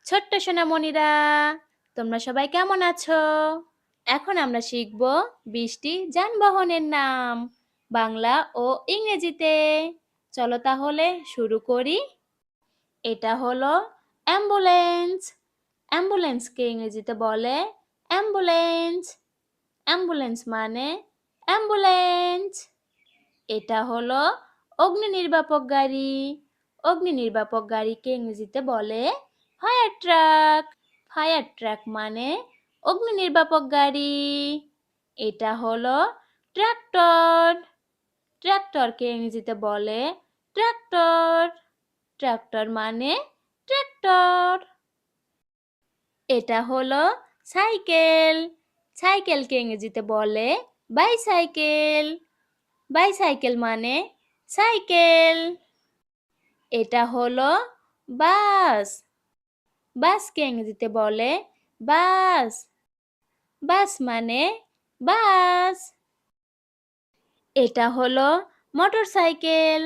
ছোট্ট সোনামণিরা, তোমরা সবাই কেমন আছো? এখন আমরা শিখব ২০টি যানবাহনের নাম বাংলা ও ইংরেজিতে। চলো তাহলে শুরু করি। এটা হলো অ্যাম্বুলেন্স। অ্যাম্বুলেন্সকে ইংরেজিতে বলে অ্যাম্বুলেন্স। অ্যাম্বুলেন্স মানে অ্যাম্বুলেন্স। এটা হলো অগ্নি নির্বাপক গাড়ি। অগ্নি নির্বাপক গাড়িকে ইংরেজিতে বলে ফায়ার ট্রাক। ফায়ার ট্রাক মানে অগ্নি নির্বাপক গাড়ি। এটা হলো ট্রাক্টর। ট্রাক্টরকে ইংরেজিতে বলে ট্রাক্টর। ট্রাক্টর মানে ট্রাক্টর। এটা হলো সাইকেল। সাইকেলকে ইংরেজিতে বলে বাইসাইকেল। বাইসাইকেল মানে সাইকেল। এটা হলো বাস। বাসকে ইংরেজিতে বলে বাস। বাস মানে বাস। এটা হলো মোটরসাইকেল।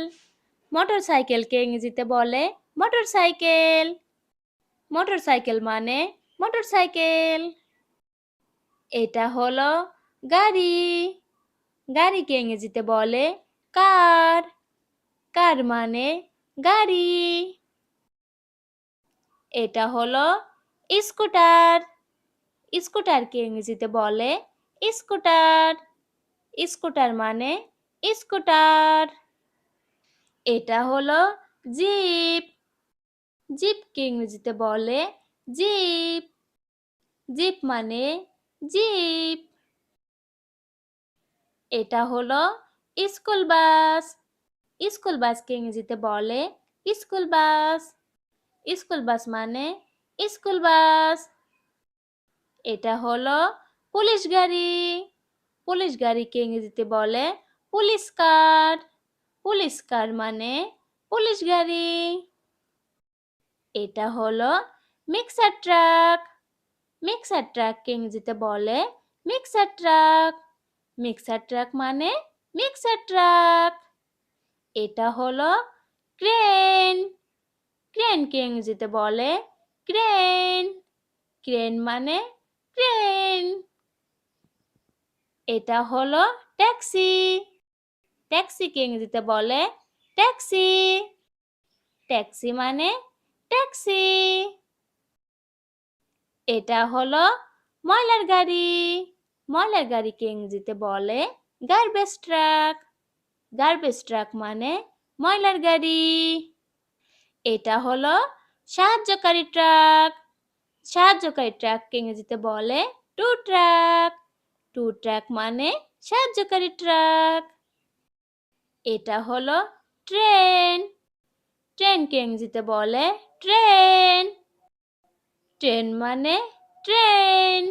মোটরসাইকেলকে ইংরেজিতে বলে মোটরসাইকেল। মোটরসাইকেল মানে মোটরসাইকেল। এটা হলো গাড়ি। গাড়িকে ইংরেজিতে বলে কার। কার মানে গাড়ি। এটা হলো স্কুটার। স্কুটারকে ইংরেজিতে বলে স্কুটার। স্কুটার মানে স্কুটার। এটা হলো জিপ। জিপকে ইংরেজিতে বলে জিপ। জিপ মানে জিপ। এটা হলো স্কুল বাস। স্কুল বাসকে ইংরেজিতে বলে স্কুল বাস। স্কুল বাস মানে স্কুল বাস। এটা হলো পুলিশ গাড়ি। পুলিশ গাড়িকে ইংরেজিতে বলে পুলিশ কার। পুলিশ কার মানে পুলিশ গাড়ি। এটা হলো মিক্সার ট্রাক। মিক্সার ট্রাককে ইংরেজিতে বলে মিক্সার ট্রাক। মিক্সার ট্রাক মানে মিক্সার ট্রাক। এটা হলো ক্রেন। ক্রেনকে ইংরেজিতে বলে ক্রেন। ক্রেন মানে ক্রেন। এটা হলো ট্যাক্সি। ট্যাক্সিকে ইংরেজিতে বলে ট্যাক্সি। ট্যাক্সি মানে ট্যাক্সি। এটা হলো ময়লার গাড়ি। ময়লার গাড়িকে ইংরেজিতে বলে গার্বেজ ট্রাক। গার্বেজ ট্রাক মানে ময়লার গাড়ি। এটা হলো সাহায্যকারী ট্রাক। সাহায্যকারী ট্রাককে ইংরেজিতে বলে টু ট্রাক। টু ট্রাক মানে সাহায্যকারী ট্রাক। এটা হলো ট্রেন। ট্রেনকে ইংরেজিতে বলে ট্রেন। ট্রেন মানে ট্রেন।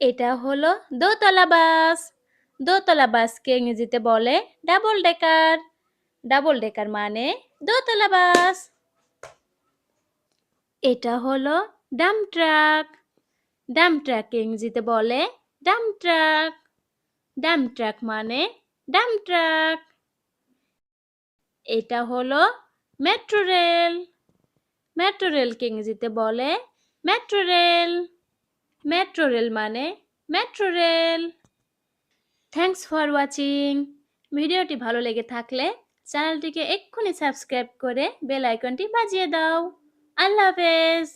এটা হলো দোতলা বাস। দোতলা বাসকে ইংরেজিতে বলে ডাবল ডেকার। ডাবল ডেকার মানে দোতলা বাস। এটা হলো ডাম্প ট্রাক। ডাম্প ট্রাককে ইংরেজিতে বলে ডাম্প ট্রাক। ডাম্প ট্রাক মানে ডাম্প ট্রাক। এটা হলো মেট্রো রেল। মেট্রো রেলকে ইংরেজিতে বলে মেট্রো রেল। মেট্রো রেল মানে metro rail. Thanks for watching. ভিডিওটি ভালো লেগে থাকলে চ্যানেলটিকে এক্ষুনি সাবস্ক্রাইব করে বেল আইকনটি বাজিয়ে দাও। আল্লাহ হাফেজ।